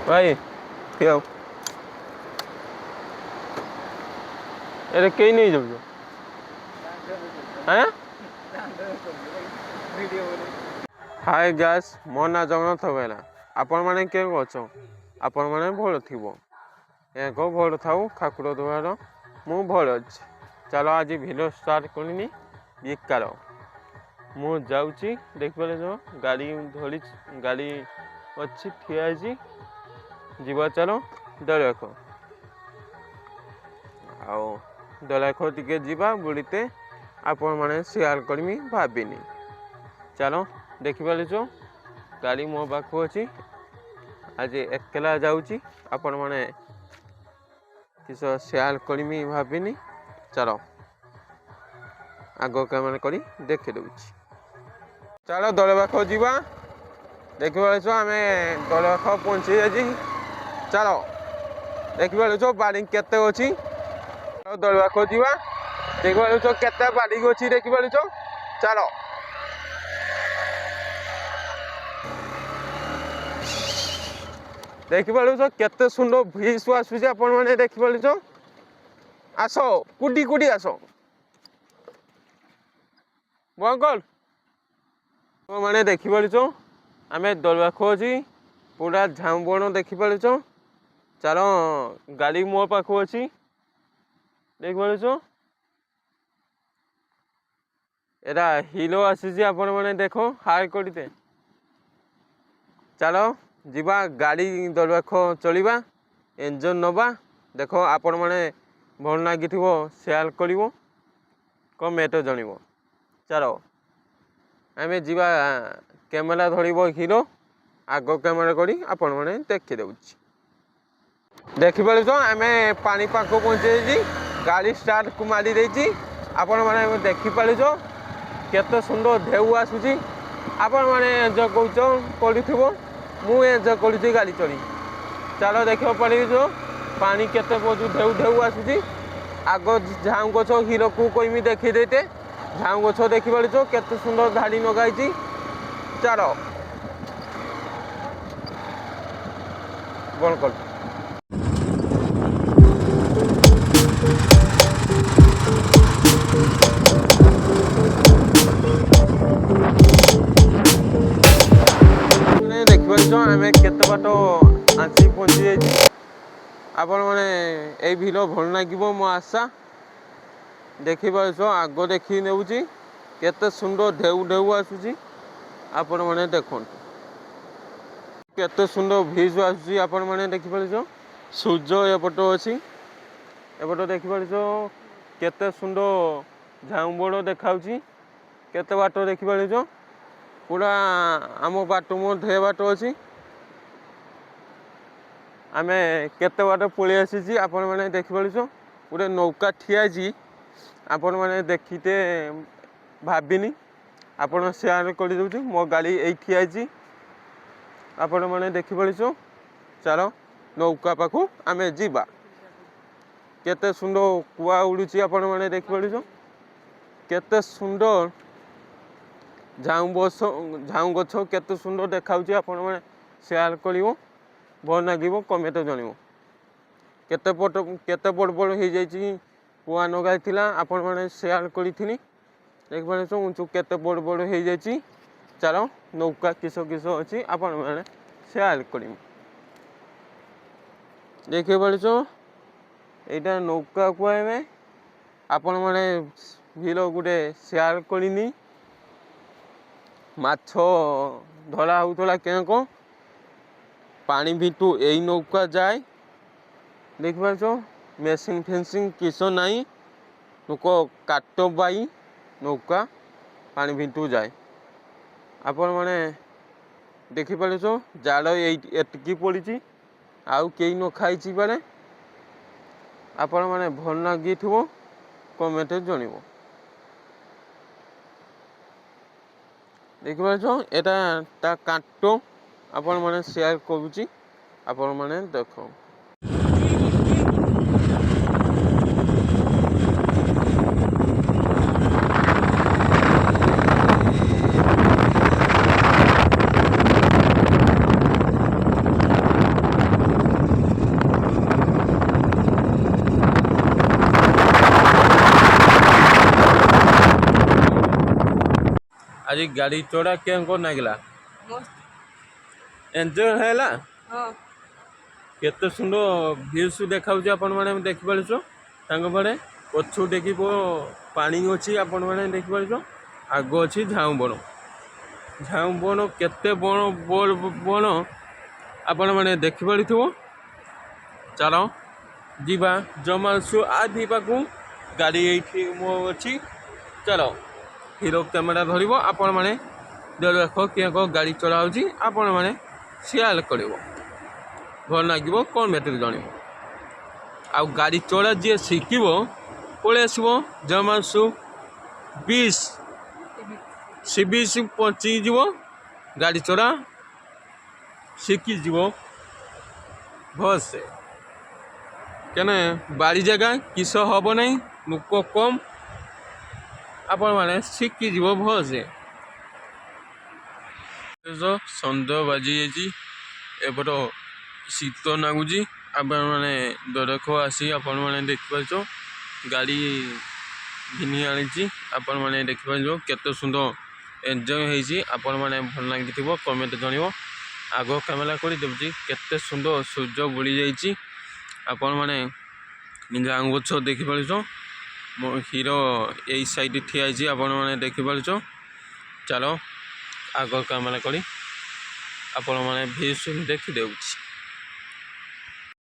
ଭାଇ ଠିଆ ହୋ। ଏରେ କେହି ନେଇଯାଉଛ ଆଁ ହାଏ ଗ୍ୟାସ୍ ମୋ ନାଁ ଜଗନ୍ନାଥ ବେହେରା। ଆପଣମାନେ କେଉଁ ଅଛ? ଆପଣମାନେ ଭଲ ଥିବ। ଏକ ଭଲ ଥାଉ ଠାକୁର ଦୁଆର ମୁଁ ଭଲ ଅଛି। ଚାଲ ଆଜି ଭିଡ଼ିଓ ଷ୍ଟାର୍ଟ କରିନି ବେକାର। ମୁଁ ଯାଉଛି ଦେଖିପାରିଲ ଗାଡ଼ି ଅଛି ଠିଆ ହେଇଛି। ଯିବା ଚାଲ ଦଳିଆଖ। ଆଉ ଦଳିଆଖ ଟିକେ ଯିବା ବୁଲିତେ ଆପଣମାନେ ସେୟାର କରିମି ଭାବିନି। ଚାଲ ଦେଖିପାରୁଛ ଗାଡ଼ି ମୋ ପାଖକୁ ଅଛି। ଆଜି ଏକଲା ଯାଉଛି ଆପଣମାନେ କିସ ସେୟାର କରିମି ଭାବିନି। ଚାଲ ଆଗ କ୍ୟାମେରା କରି ଦେଖି ଦେଉଛି। ଚାଲ ଦଳିଆଖ ଯିବା। ଦେଖିପାରୁଛ ଆମେ ଦଳିଆଖ ପହଞ୍ଚି ଯାଇଛି। ଚାଲ ଦେଖିପାରୁଛ ବାଡ଼ି କେତେ ଅଛି। ଦଳିଆଖ ଯିବା। ଦେଖିପାରୁଛ କେତେ ବାଡ଼ି ଅଛି ଦେଖିପାରୁଛ। ଚାଲ ଦେଖିପାରୁଛ କେତେ ସୁନ୍ଦର ଭିଉ ଆସୁଛି। ଆପଣମାନେ ଦେଖିପାରୁଛ। ଆସ କୁଟି ଆସ ବଙ୍କଲ ମାନେ ଦେଖିପାରୁଛ ଆମେ ଦଳିଆଖ ଅଛି ପୁରା ଝାଉଁ ବଣ ଦେଖିପାରୁଛ। ଚାଲ ଗାଡ଼ି ମୋ ପାଖକୁ ଅଛି ଦେଖିପାରୁଛ। ଏଟା ହିରୋ ଆସିଛି ଆପଣମାନେ ଦେଖ ହାଇ କରିତେ। ଚାଲ ଯିବା ଗାଡ଼ି ଦଳିଆଖ ଚଳିବା ଏନ୍ଜୟ ନେବା। ଦେଖ ଆପଣମାନେ ଭଲ ଲାଗିଥିବ ସେୟାର କରିବ କମେଣ୍ଟ ଜଣିବ। ଚାଲ ଆମେ ଯିବା। କ୍ୟାମେରା ଧରିବ ହିରୋ ଆଗ କ୍ୟାମେରା କରି ଆପଣମାନେ ଦେଖିଦେଉଛି। ଦେଖିପାରୁଛ ଆମେ ପାଣି ପାଖକୁ ପହଞ୍ଚିଯାଇଛି। ଗାଡ଼ି ଷ୍ଟାର୍ଟକୁ ମାରି ଦେଇଛି। ଆପଣମାନେ ଦେଖିପାରୁଛ କେତେ ସୁନ୍ଦର ଢେଉ ଆସୁଛି। ଆପଣମାନେ ଏନ୍ଜୟ କରୁଥିବ। ମୁଁ ଏନ୍ଜୟ କରୁଛି ଗାଡ଼ି ଚଢ଼ି। ଚାଲ ଦେଖିବାକୁ ପାରିବ ପାଣି କେତେ ଢେଉ ଆସୁଛି। ଆଗ ଝାଉଁ ଗଛ ହିରୋକୁ କହିମି ଦେଖି ଦେଇତେ। ଝାଉଁ ଗଛ ଦେଖିପାରୁଛ କେତେ ସୁନ୍ଦର ଧାଡ଼ି ଲଗାଇଛି। ଚାଲ ବନ୍ଦ କର। ଦେଖିପାରୁଛ ଆମେ କେତେ ବାଟ ଆସି ପହଞ୍ଚି ଯାଇଛି। ଆପଣମାନେ ଏଇ ଭିଡ଼ିଓ ଭଲ ଲାଗିବ ମୋ ଆଶା। ଦେଖିପାରୁଛ ଆଗ ଦେଖି ନେଉଛି କେତେ ସୁନ୍ଦର ଢେଉ ଆସୁଛି। ଆପଣମାନେ ଦେଖନ୍ତୁ କେତେ ସୁନ୍ଦର ଭିଉ ଆସୁଛି। ଆପଣମାନେ ଦେଖିପାରୁଛ ସୂର୍ଯ୍ୟ ଏପଟ ଅଛି। ଏପଟ ଦେଖିପାରୁଛ କେତେ ସୁନ୍ଦର ଝାଉଁ ବଣ ଦେଖାଉଛି। କେତେ ବାଟ ଦେଖିପାରୁଛ ପୁରା ଆମ ବାଟ ଢେର ବାଟ ଅଛି। ଆମେ କେତେ ବାଟ ପଳେଇ ଆସିଛି ଆପଣମାନେ ଦେଖିପାରୁଛ। ଗୋଟେ ନୌକା ଠିଆ ହେଇଛି ଆପଣମାନେ ଦେଖିତେ ଭାବିନି। ଆପଣ ସେୟାର କରିଦେଉଛି ମୋ ଗାଡ଼ି ଏଇ ଠିଆ ହେଇଛି ଆପଣମାନେ ଦେଖିପାରୁଛ। ଚାଲ ନୌକା ପାଖକୁ ଆମେ ଯିବା। କେତେ ସୁନ୍ଦର କୁଆ ଉଡୁଛି ଆପଣମାନେ ଦେଖିପାରୁଛ। କେତେ ସୁନ୍ଦର ଝାଉଁ ଗଛ କେତେ ସୁନ୍ଦର ଦେଖାଉଛି। ଆପଣମାନେ ସେୟାର କରିବ ଭଲ ଲାଗିବ କମେଣ୍ଟ ଜଣିବ। କେତେ ବଡ଼ ହେଇଯାଇଛି କୁଆ ଲଗାଇଥିଲା ଆପଣମାନେ ସେୟାର କରିଥିନି। ଦେଖିପାରୁଛ ଉଞ୍ଚୁ କେତେ ବଡ଼ ହେଇଯାଇଛି। ଚାଲ ନୌକା କିସ ଅଛି ଆପଣମାନେ ସେୟାର କରିବ। ଦେଖିପାରୁଛ ଏଇଟା ନୌକା କୁହାଯାଏ। ଆପଣମାନେ ଭିଡ଼ିଓ ଗୋଟେ ସେୟାର କରିନି। ମାଛ ଧରା ହେଉଥିଲା କେଁକ ପାଣି ଭିତରୁ ଏଇ ନୌକା ଯାଏ। ଦେଖିପାରୁଛ ମେସିନ୍ ଫେନ୍ସିଂ କିସ ନାହିଁ। ଲୋକ କାଟ ବାଇ ନୌକା ପାଣି ଭିତରୁ ଯାଏ। ଆପଣମାନେ ଦେଖିପାରୁଛ ଜାଲ ଏତିକି ପଡ଼ିଛି ଆଉ କେହି ନ ଖାଇଛି ପାରେ। ଆପଣମାନେ ଭଲ ଲାଗିଥିବ କମେଣ୍ଟ ଜଣିବ। ଦେଖିପାରୁଛ ଏଟା ତା କାଟ ଆପଣମାନେ ସେୟାର କରୁଛି ଆପଣମାନେ ଦେଖ। आज गाड़ी चढ़ा क्या नागिला मस्त एंजॉय है हाँ केते सुंदर भ्यूज देखा आपण मैंने देखिपार पड़े पछु देखी पानी अच्छी आपण मैंने देखिपार आग अच्छी झाऊ बण केते बण आपण मैंने देखिपार चल जीवा जमासु आदि पाकू गाड़ी ये मो अच्छी चल हीरो कैमेरा धरब आपण मैंने देख कि गाड़ी चलाऊँगी आपण मैंने सेयार कर भल लगे कौन मैट्रिक जन आ गाड़ी चला जी शिखब पलि आसब जमासु 20 सी पहुँचीज गाड़ी चला शिखीज भल से क्या बाड़ी जगह किस हम ना लोक कम आपण मैंने शिखीज भल से सन्देह बाजी एपट शीत लगुच आपण मैंने दरख आसी आपण मैंने देखिपार गाड़ी घिनी आनी आपण मैंने देखिपार केते सुंदर एंजॉय होती आपण मैंने भल लगी कमेंट जन आग कैमेरा कर देवची केते सुंदर सूर्य बुड़ी जाइए आपण मैंने जाऊ गछ देखिपार मो हीरो यही साइड ठिया आपण मैंने देखिपार चलो आग कैमेरा कर आपण मैंने भीज देखी देउची।